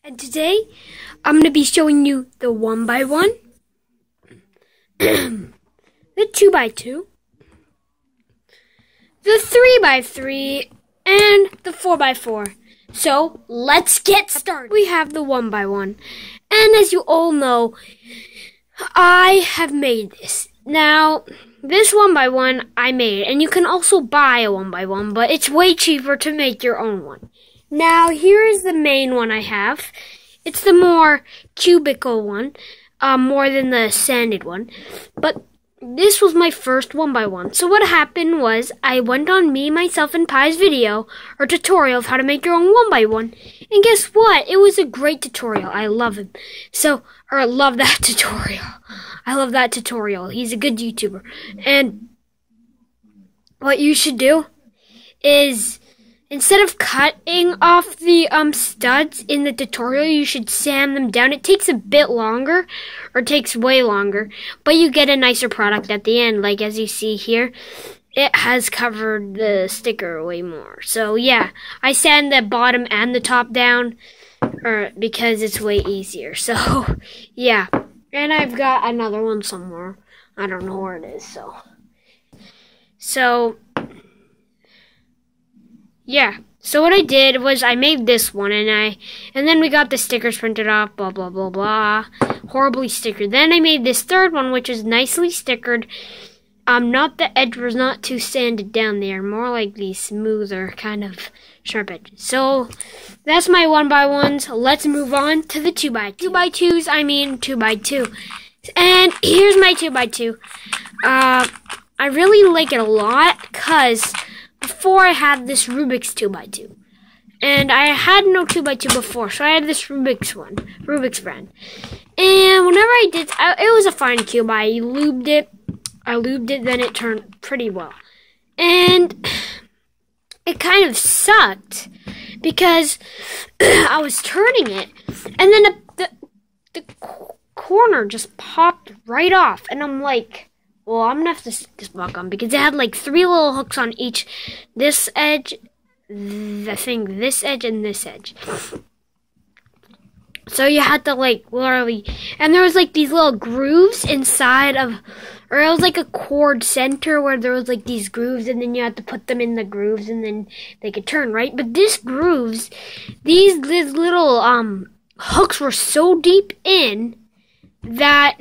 And today, I'm going to be showing you the 1x1, the 2x2, the 3x3, and the 4x4. So, let's get started. We have the 1x1. And as you all know, I have made this. Now, this 1x1 I made, and you can also buy a 1x1, but it's way cheaper to make your own one. Now, here is the main one I have. It's the more cubical one, more than the sanded one. But this was my first 1x1. So what happened was, I went on me, myself, and Pi's video, or tutorial of how to make your own 1x1. And guess what? It was a great tutorial. I love him. I love that tutorial. I love that tutorial. He's a good YouTuber. And what you should do is, instead of cutting off the studs in the tutorial, you should sand them down. It takes a bit longer, or takes way longer, but you get a nicer product at the end. Like as you see here, it has covered the sticker way more. So yeah, I sand the bottom and the top down because it's way easier. So yeah, and I've got another one somewhere. I don't know where it is. So yeah. So what I did was I made this one, and then we got the stickers printed off, blah, blah, blah, blah, horribly stickered. Then I made this third one, which is nicely stickered. The edge was not too sanded down there, more like these smoother kind of sharp edges. So that's my 1x1s. Let's move on to the 2x2. 2x2s, I mean 2x2. And here's my 2x2. I really like it a lot, because before I had this Rubik's 2x2, and I had no 2x2 before, so I had this Rubik's brand. And whenever I did, it was a fine cube. I lubed it, then it turned pretty well. And it kind of sucked, because I was turning it, and then the corner just popped right off, and I'm like, well, I'm going to have to stick this back on, because it had like 3 little hooks on each, this edge, this edge, and this edge. So you had to like literally, and there was like these little grooves inside of, or it was like a cord center where there was like these grooves, and then you had to put them in the grooves, and then they could turn, right? But these grooves, these little hooks were so deep in that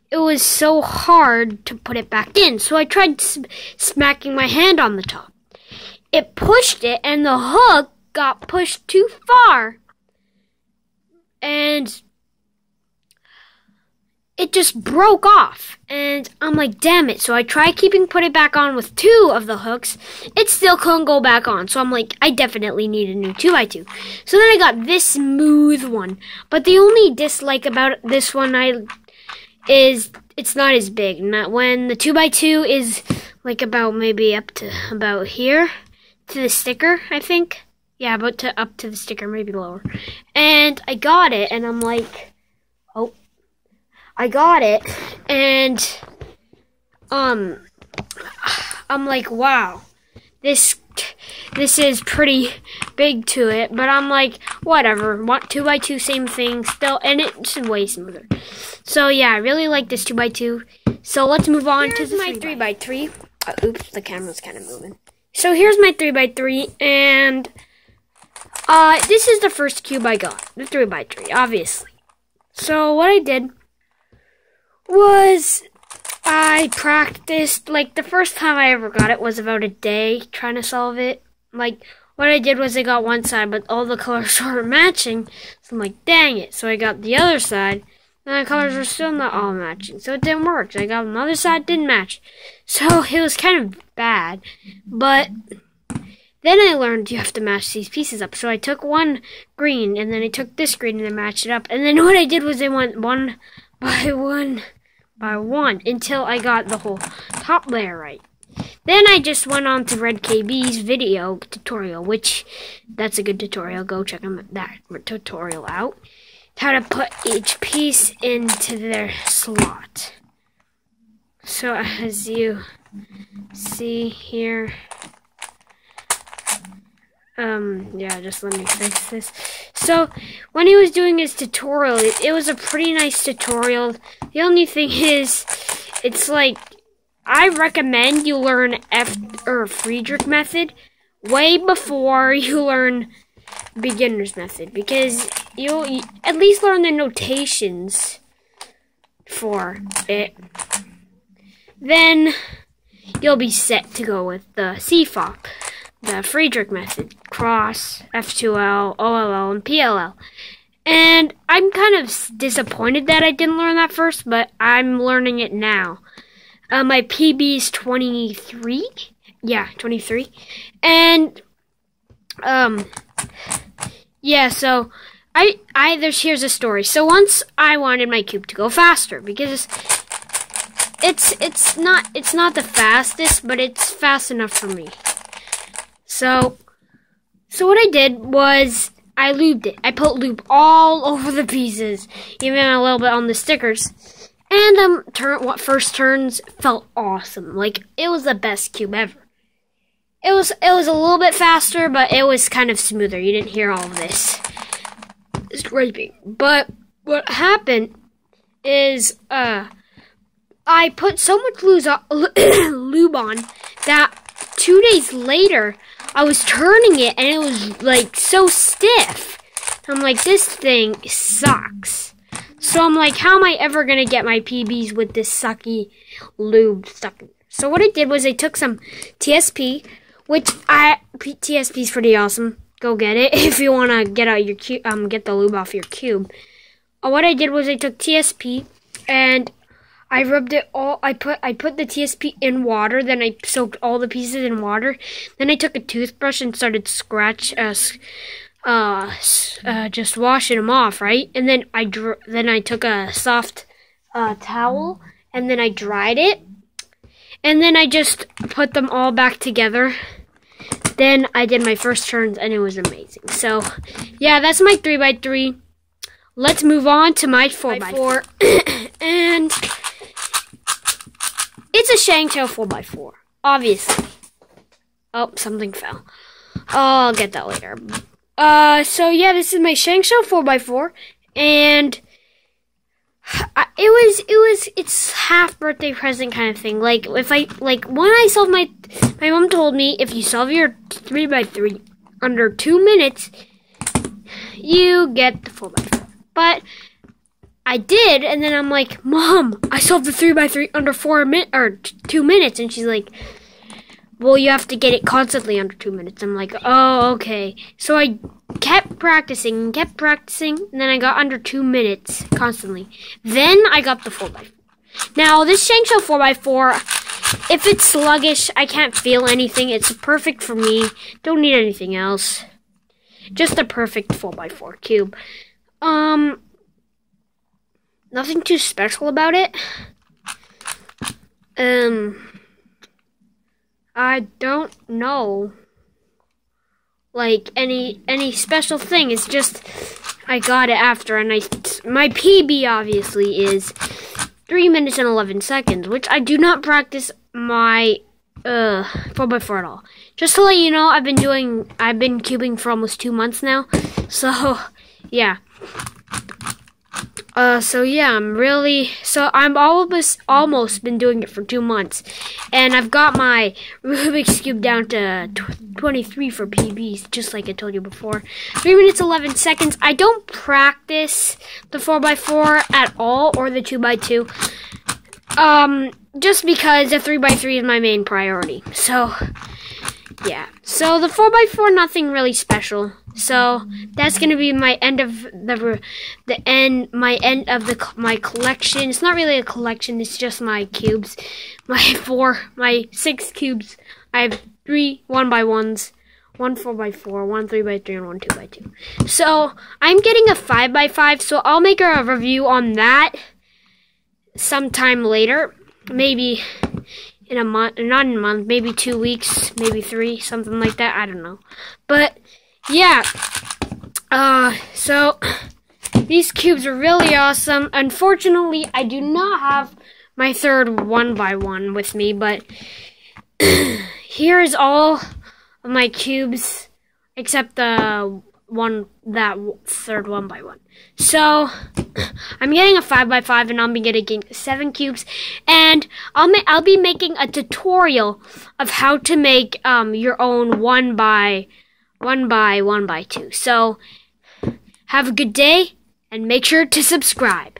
it was so hard to put it back in. So I tried smacking my hand on the top. It pushed it, and the hook got pushed too far, and it just broke off. And I'm like, damn it. So I tried put it back on with 2 of the hooks. It still couldn't go back on. So I'm like, I definitely need a new 2x2. So then I got this smooth one. But the only dislike about this one is it's not as big. Not when the 2x2 is like about maybe up to about here to the sticker, I think. Yeah, up to the sticker, maybe lower. And I got it, and I'm like, oh, I got it, and I'm like, wow, this is pretty big to it, but I'm like, whatever, 2x2, same thing, still, and it's way smoother. So yeah, I really like this 2x2. So let's move on to my 3x3. Oops, the camera's kind of moving. So here's my 3x3, and this is the first cube I got, the 3x3, obviously. So what I did was I practiced, like the first time I ever got it was about a day trying to solve it. Like what I did was I got one side, but all the colors weren't matching. So I'm like, dang it. So I got the other side, and the colors were still not all matching. So it didn't work. So I got another side, didn't match. So it was kind of bad. But then I learned you have to match these pieces up. So I took one green, and then I took this green, and I matched it up. And then what I did was I went one by one until I got the whole top layer right. Then I just went on to Red KB's video tutorial, which that's a good tutorial. Go check that tutorial out. How to put each piece into their slot. So as you see here, Yeah, just let me fix this. So, when he was doing his tutorial, it was a pretty nice tutorial. The only thing is, it's like, I recommend you learn Friedrich method way before you learn beginner's method, because you'll at least learn the notations for it. Then you'll be set to go with the CFOP, the Friedrich method, cross, F2L, OLL, and PLL. And I'm kind of disappointed that I didn't learn that first, but I'm learning it now. My PB is 23. Yeah, 23. And, yeah, so here's a story. So once I wanted my cube to go faster, because it's not the fastest, but it's fast enough for me. So what I did was I lubed it. I put lube all over the pieces, even a little bit on the stickers. And first turns felt awesome. Like, it was the best cube ever. It was a little bit faster, but it was kind of smoother. You didn't hear all of this scraping. But what happened is I put so much lube on that 2 days later I was turning it and it was like so stiff. I'm like, this thing sucks. So I'm like, how am I ever going to get my PBs with this sucky lube stuck in there? So what I did was I took some TSP, which TSP is pretty awesome. Go get it if you want to get out your get the lube off your cube. What I did was I took TSP and I rubbed it all. I put the TSP in water. Then I soaked all the pieces in water. Then I took a toothbrush and started just washing them off, right? And then I took a soft towel and then I dried it. And then I just put them all back together. Then I did my first turns and it was amazing. So, yeah, that's my 3x3. Let's move on to my 4x4. And it's a Shangshou 4x4, obviously. Oh, something fell. I'll get that later. So yeah, this is my Shangshou 4x4, and it's half birthday present kind of thing. Like, when I solved my mom told me, if you solve your 3x3 under 2 minutes, you get the 4x4. But I did, and then I'm like, Mom, I solved the 3x3 under 2 minutes, and she's like, well, you have to get it constantly under 2 minutes. I'm like, oh, okay. So I kept practicing, and then I got under 2 minutes constantly. Then I got the 4x4. Now, this Shangshou 4x4, if it's sluggish, I can't feel anything. It's perfect for me. Don't need anything else. Just a perfect 4x4 cube. Nothing too special about it. I don't know, like, any special thing. It's just I got it after, and my PB obviously is 3 minutes and 11 seconds, which I do not practice my 4x4 at all. Just to let you know, I've been cubing for almost 2 months now, so yeah. I'm almost been doing it for 2 months, and I've got my Rubik's Cube down to 23 for PBs, just like I told you before. 3 minutes, 11 seconds. I don't practice the 4x4 at all, or the 2x2, just because the 3x3 is my main priority. So, yeah. So the 4x4, nothing really special. So that's gonna be my end of my collection. It's not really a collection. It's just my cubes, my 6 cubes. I have 3 1x1s, 1 4x4, 1 3x3, and 1 2x2. So I'm getting a 5x5. So I'll make a review on that sometime later, maybe in a month, not in a month, maybe 2 weeks, maybe 3, something like that. I don't know, but. Yeah, so these cubes are really awesome. Unfortunately, I do not have my third 1x1 with me, but here is all of my cubes. except the third 1 by 1. So I'm getting a 5 by 5, and I'll be getting 7 cubes, and I'll be making a tutorial of how to make your own 1 by 1 by 2. So have a good day, and make sure to subscribe.